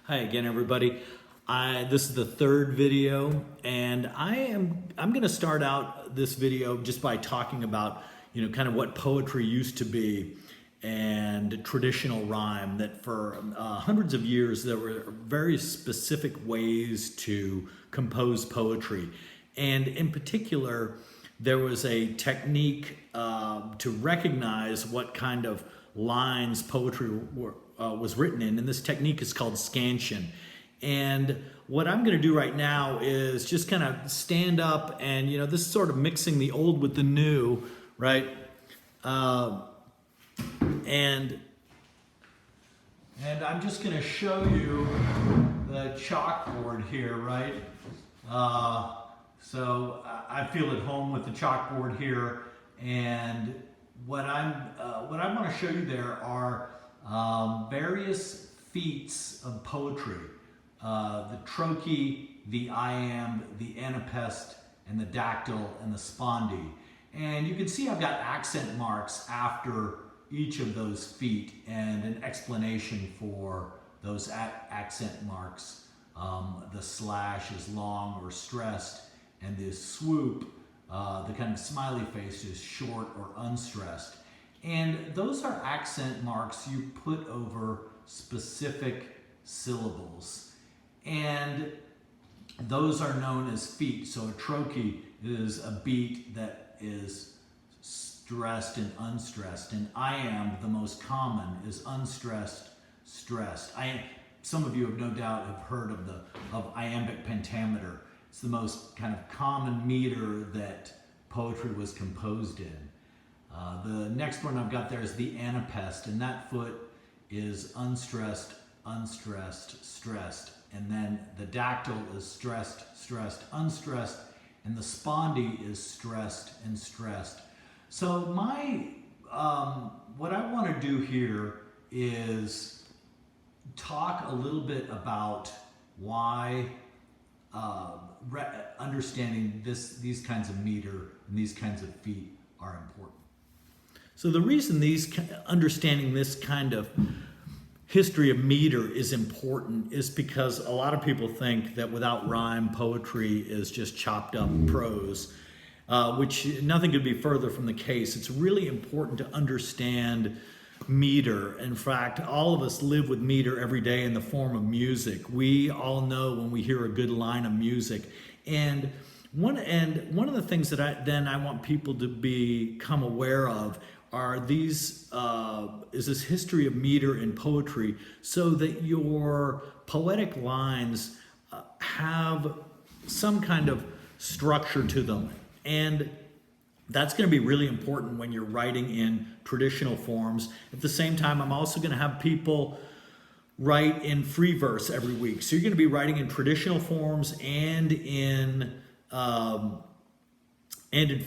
Hi again, everybody. This is the third video, and I'm going to start out this video just by talking about kind of what poetry used to be and traditional rhyme. That for hundreds of years there were very specific ways to compose poetry, and in particular there was a technique to recognize what kind of lines poetry was written in, and this technique is called scansion. And what I'm going to do right now is just kind of stand up and, this is sort of mixing the old with the new, right? And I'm just going to show you the chalkboard here, right? So I feel at home with the chalkboard here, and what I want to show you there are various feats of poetry: the trochee, the iamb, the anapest, and the dactyl, and the spondee. And you can see I've got accent marks after each of those feet and an explanation for those accent marks. The slash is long or stressed, and the swoop, the kind of smiley face, is short or unstressed. And those are accent marks you put over specific syllables. And those are known as feet. So a trochee is a beat that is stressed and unstressed. And iamb, the most common, is unstressed, stressed. Some of you have no doubt have heard of iambic pentameter. It's the most kind of common meter that poetry was composed in. The next one I've got there is the anapest, and that foot is unstressed, unstressed, stressed. And then the dactyl is stressed, stressed, unstressed, and the spondee is stressed and stressed. So what I want to do here is talk a little bit about why understanding these kinds of meter and these kinds of feet are important. So the reason understanding this kind of history of meter is important is because a lot of people think that without rhyme, poetry is just chopped up prose, which nothing could be further from the case. It's really important to understand meter. In fact, all of us live with meter every day in the form of music. We all know when we hear a good line of music. And one of the things that I want people to become aware of is this history of meter in poetry, so that your poetic lines have some kind of structure to them. And that's going to be really important when you're writing in traditional forms. At the same time, I'm also going to have people write in free verse every week. So you're going to be writing in traditional forms and in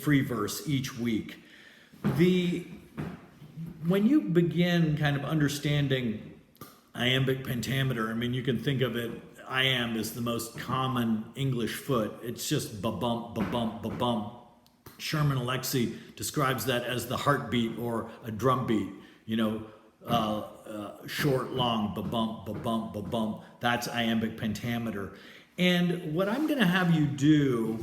free verse each week. When you begin kind of understanding iambic pentameter, I mean, you can think of it, iamb is the most common English foot. It's just ba-bump, ba-bump, ba-bump. Sherman Alexie describes that as the heartbeat or a drum beat, short, long, ba-bump, ba-bump, ba-bump. That's iambic pentameter. And what I'm going to have you do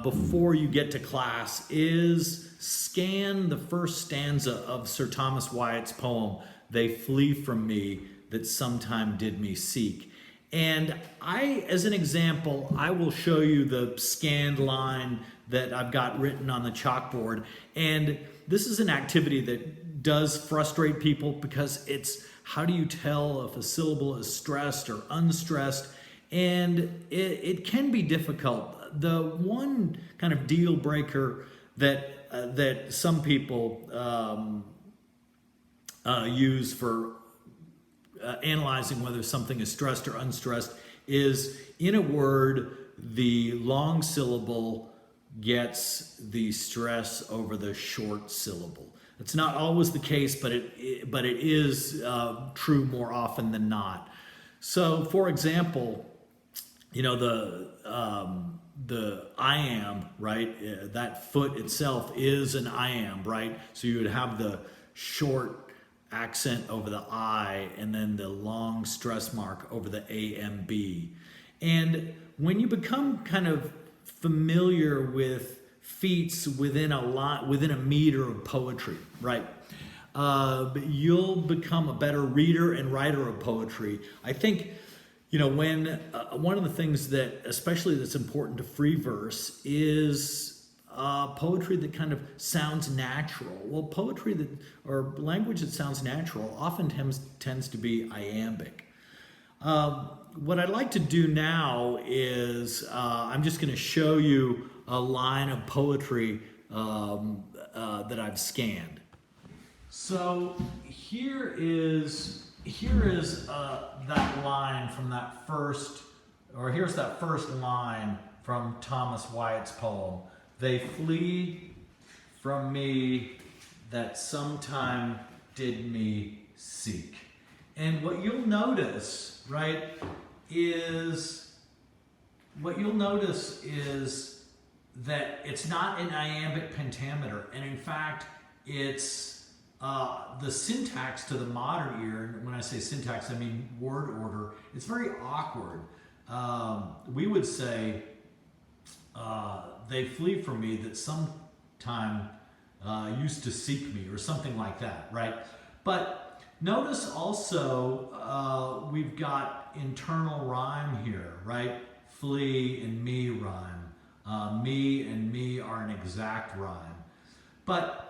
before you get to class is scan the first stanza of Sir Thomas Wyatt's poem, "They flee from me that sometime did me seek." And as an example, I will show you the scanned line that I've got written on the chalkboard. And this is an activity that does frustrate people because it's how do you tell if a syllable is stressed or unstressed? And it can be difficult. The one kind of deal breaker that some people use for analyzing whether something is stressed or unstressed is, in a word, the long syllable gets the stress over the short syllable. It's not always the case, but it is true more often than not. So, for example, the iamb, right? That foot itself is an iamb, right? So you would have the short accent over the I, and then the long stress mark over the AMB. And when you become kind of familiar with feats within a meter of poetry, right? You'll become a better reader and writer of poetry. I think, when one of the things that, especially that's important to free verse, is poetry that kind of sounds natural. Well, poetry or language that sounds natural often tends to be iambic. What I'd like to do now is I'm just going to show you a line of poetry that I've scanned. So here is that line from that first, or here's that first line from Thomas Wyatt's poem. They flee from me that sometime did me seek. And what you'll notice, right, is that it's not an iambic pentameter, and in fact, it's the syntax to the modern ear. And when I say syntax, I mean word order. It's very awkward. We would say, they flee from me that sometime used to seek me, or something like that, right? But notice also we've got internal rhyme here, right? Flee and me rhyme. Me and me are an exact rhyme. But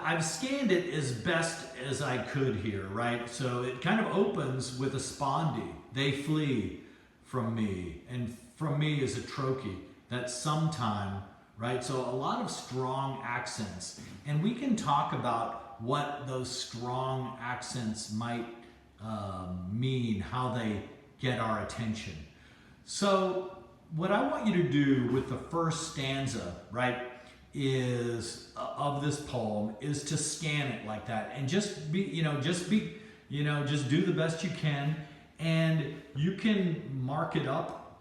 I've scanned it as best as I could here, right? So it kind of opens with a spondee. They flee from me, and from me is a trochee. That's sometime, right? So a lot of strong accents. And we can talk about what those strong accents might mean, how they get our attention. So what I want you to do with the first stanza, right, is of this poem is to scan it like that, and just do the best you can, and you can mark it up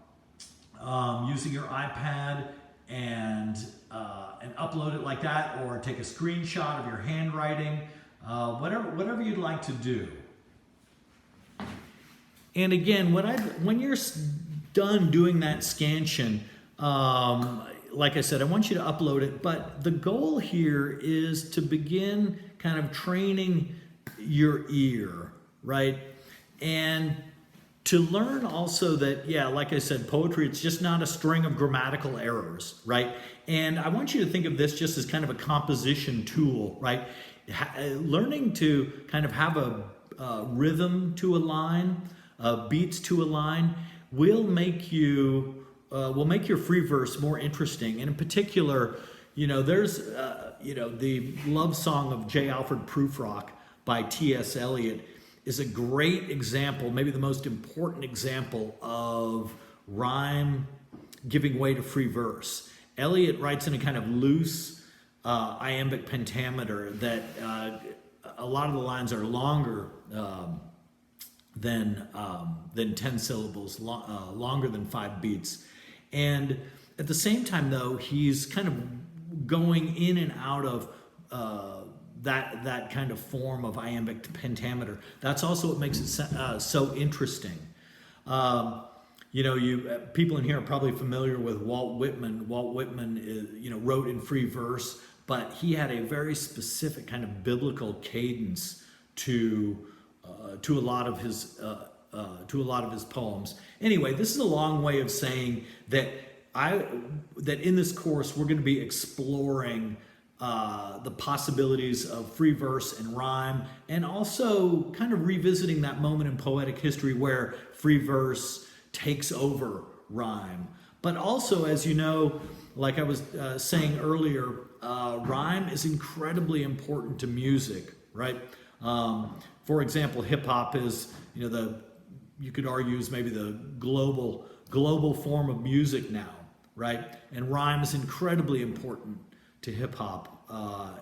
using your iPad and upload it like that, or take a screenshot of your handwriting, whatever you'd like to do. And again, when you're done doing that scansion, like I said, I want you to upload it, but the goal here is to begin kind of training your ear, right? And to learn also that, yeah, like I said, poetry, it's just not a string of grammatical errors, right? And I want you to think of this just as kind of a composition tool, right? Learning to kind of have a rhythm to a line, beats to a line, will make your free verse more interesting. And in particular, there's the love song of J. Alfred Prufrock by T.S. Eliot is a great example, maybe the most important example of rhyme giving way to free verse. Eliot writes in a kind of loose iambic pentameter that a lot of the lines are longer than 10 syllables, longer than 5 beats. And at the same time, though, he's kind of going in and out of that kind of form of iambic pentameter. That's also what makes it so interesting. People in here are probably familiar with Walt Whitman. Walt Whitman, wrote in free verse, but he had a very specific kind of biblical cadence to a lot of his poems. Anyway, this is a long way of saying that in this course we're going to be exploring the possibilities of free verse and rhyme, and also kind of revisiting that moment in poetic history where free verse takes over rhyme. But also, as you know, like I was saying earlier, rhyme is incredibly important to music, right? For example, hip hop is, you could argue is maybe the global form of music now, right? And rhyme is incredibly important to hip hop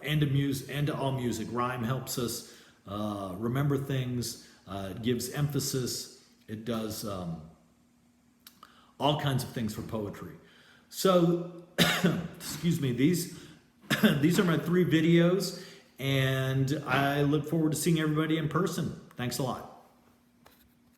and to all music. Rhyme helps us remember things. It gives emphasis. It does all kinds of things for poetry. So, excuse me. These are my 3 videos, and I look forward to seeing everybody in person. Thanks a lot.